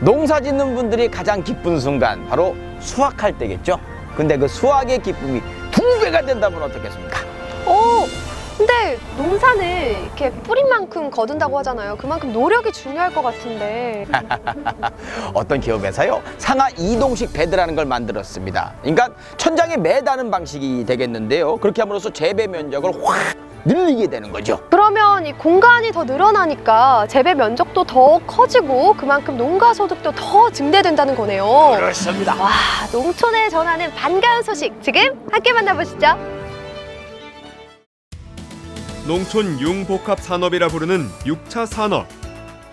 농사 짓는 분들이 가장 기쁜 순간 바로 수확할 때겠죠. 근데 그 수확의 기쁨이 2배가 된다면 어떻겠습니까? 근데 농사는 이렇게 뿌린 만큼 거둔다고 하잖아요. 그만큼 노력이 중요할 것 같은데. 어떤 기업에서요 상하 이동식 배드라는 걸 만들었습니다. 그러니까 천장에 매다는 방식이 되겠는데요. 그렇게 함으로써 재배 면적을 확 늘리게 되는 거죠. 그러면 이 공간이 더 늘어나니까 재배 면적도 더 커지고 그만큼 농가 소득도 더 증대된다는 거네요. 그렇습니다. 와, 농촌에 전하는 반가운 소식 지금 함께 만나보시죠. 농촌 융복합 산업이라 부르는 6차 산업.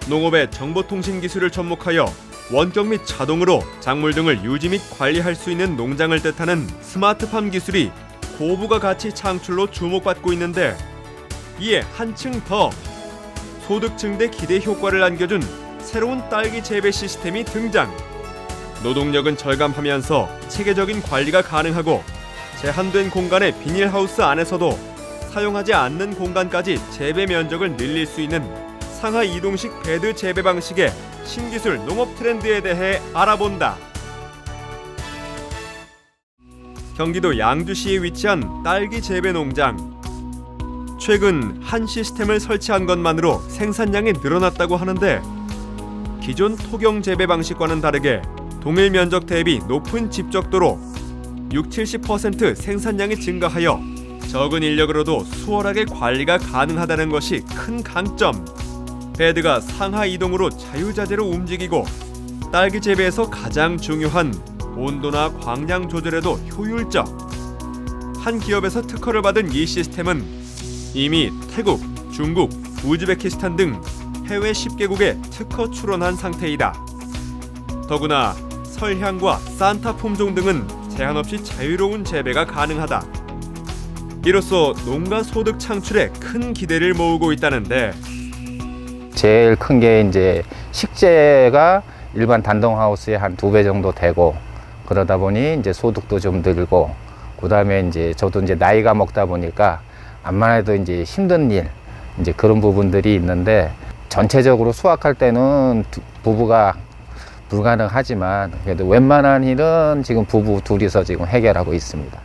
농업의 정보통신 기술을 접목하여 원격 및 자동으로 작물 등을 유지 및 관리할 수 있는 농장을 뜻하는 스마트팜 기술이 고부가 가치 창출로 주목받고 있는데, 이에 한층 더 소득 증대 기대 효과를 안겨준 새로운 딸기 재배 시스템이 등장. 노동력은 절감하면서 체계적인 관리가 가능하고 제한된 공간의 비닐하우스 안에서도 사용하지 않는 공간까지 재배 면적을 늘릴 수 있는 상하 이동식 배드 재배 방식의 신기술 농업 트렌드에 대해 알아본다. 경기도 양주시에 위치한 딸기 재배 농장. 최근 한 시스템을 설치한 것만으로 생산량이 늘어났다고 하는데, 기존 토경 재배 방식과는 다르게 동일 면적 대비 높은 집적도로 60-70% 생산량이 증가하여 적은 인력으로도 수월하게 관리가 가능하다는 것이 큰 강점. 배드가 상하 이동으로 자유자재로 움직이고 딸기 재배에서 가장 중요한 온도나 광량 조절에도 효율적. 한 기업에서 특허를 받은 이 시스템은 이미 태국, 중국, 우즈베키스탄 등 해외 10개국에 특허 출원한 상태이다. 더구나 설향과 산타 품종 등은 제한 없이 자유로운 재배가 가능하다. 이로써 농가 소득 창출에 큰 기대를 모으고 있다는데, 제일 큰 게 이제 식재가 일반 단독하우스의 한 2배 정도 되고, 그러다 보니 이제 소득도 좀 늘고, 그다음에 이제 저도 이제 나이가 먹다 보니까 암만 해도 이제 힘든 일, 이제 그런 부분들이 있는데, 전체적으로 수확할 때는 부부가 불가능하지만 그래도 웬만한 일은 지금 부부 둘이서 지금 해결하고 있습니다.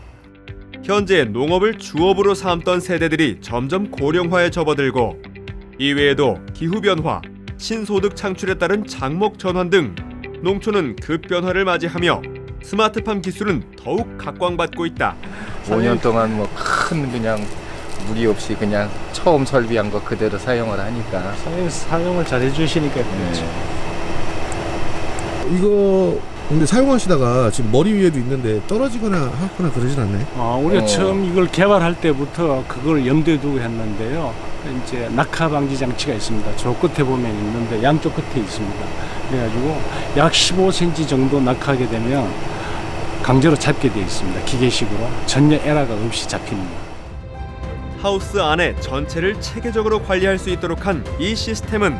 현재 농업을 주업으로 삼던 세대들이 점점 고령화에 접어들고, 이외에도 기후변화, 신소득 창출에 따른 작목 전환 등 농촌은 급변화를 맞이하며 스마트팜 기술은 더욱 각광받고 있다. 5년 동안 뭐 큰 그냥 무리 없이 그냥 처음 설비한 거 그대로 사용을 하니까. 사용을 잘 해주시니까 그렇죠. 이거 근데 사용하시다가 지금 머리 위에도 있는데 떨어지거나 하거나 그러진 않나요? 우리가 처음 이걸 개발할 때부터 그걸 염두에 두고 했는데요. 이제 낙하 방지 장치가 있습니다. 저 끝에 보면 있는데 양쪽 끝에 있습니다. 그래가지고 약 15cm 정도 낙하게 되면 강제로 잡게 되어 있습니다. 기계식으로 전혀 에러가 없이 잡힙니다. 하우스 안에 전체를 체계적으로 관리할 수 있도록 한 이 시스템은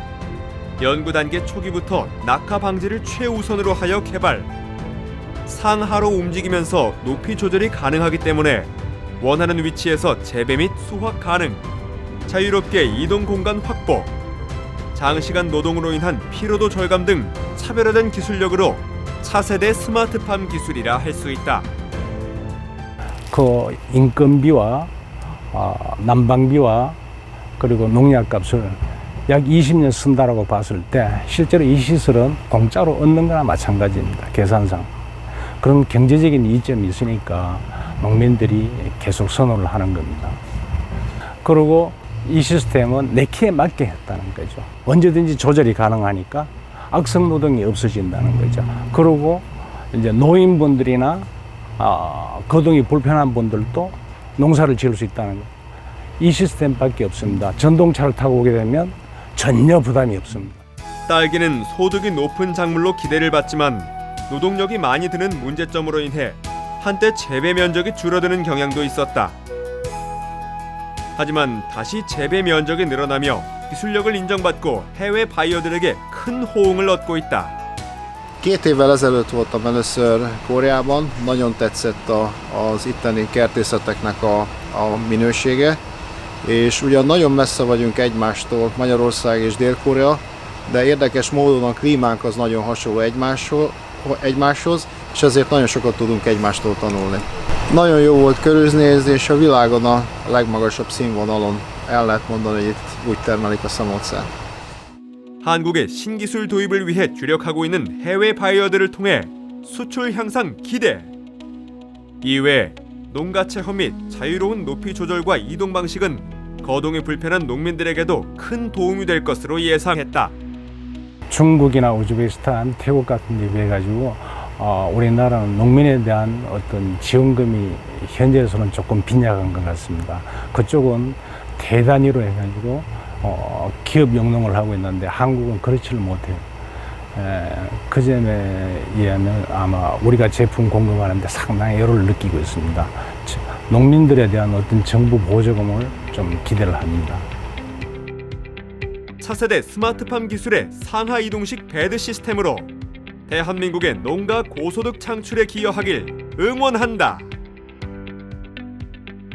연구 단계 초기부터 낙하 방지를 최우선으로 하여 개발. 상하로 움직이면서 높이 조절이 가능하기 때문에 원하는 위치에서 재배 및 수확 가능. 자유롭게 이동 공간 확보. 장시간 노동으로 인한 피로도 절감 등 차별화된 기술력으로 차세대 스마트팜 기술이라 할 수 있다. 그 인건비와 난방비와 그리고 농약값을 약 20년 쓴다라고 봤을 때 실제로 이 시설은 공짜로 얻는 거나 마찬가지입니다. 계산상. 그런 경제적인 이점이 있으니까 농민들이 계속 선호를 하는 겁니다. 그리고 이 시스템은 내 키에 맞게 했다는 거죠. 언제든지 조절이 가능하니까 악성 노동이 없어진다는 거죠. 그리고 이제 노인분들이나 거동이 불편한 분들도 농사를 지을 수 있다는 거예요. 이 시스템밖에 없습니다. 전동차를 타고 오게 되면 전혀 부담이 없습니다. 딸기는 소득이 높은 작물로 기대를 받지만 노동력이 많이 드는 문제점으로 인해 한때 재배 면적이 줄어드는 경향도 있었다. 하지만 다시 재배 면적이 늘어나며 기술력을 인정받고 해외 바이어들에게 큰 호응을 얻고 있다. 2 évvel ezelőtt voltam először Koreában, nagyon tetszett az itteni kertészeteknek a minősége, és ugyan nagyon messze vagyunk egymástól, Magyarország és Dél-Korea, de érdekes módon a klímánk az nagyon hasonló egymáshoz, és ezért nagyon sokat tudunk egymástól tanulni. Nagyon jó volt körülnézni, és a világon a legmagasabb színvonalon el lehet mondani, hogy itt úgy termelik a szamócát. 한국의 신기술 도입을 위해 주력하고 있는 해외 바이어들을 통해 수출 향상 기대. 이외 농가 체험 및 자유로운 높이 조절과 이동 방식은 거동이 불편한 농민들에게도 큰 도움이 될 것으로 예상했다. 중국이나 우즈베키스탄, 태국 같은 데 비해 가지고 우리나라는 농민에 대한 어떤 지원금이 현재에서는 조금 빈약한 것 같습니다. 그쪽은 대단위로 해가지고 기업 영농을 하고 있는데 한국은 그렇지를 못해요. 그 점에 의하면 아마 우리가 제품 공급하는데 상당히 여유를 느끼고 있습니다. 농민들에 대한 어떤 정부 보조금을 좀 기대를 합니다. 차세대 스마트팜 기술의 상하 이동식 배드 시스템으로 대한민국의 농가 고소득 창출에 기여하길 응원한다.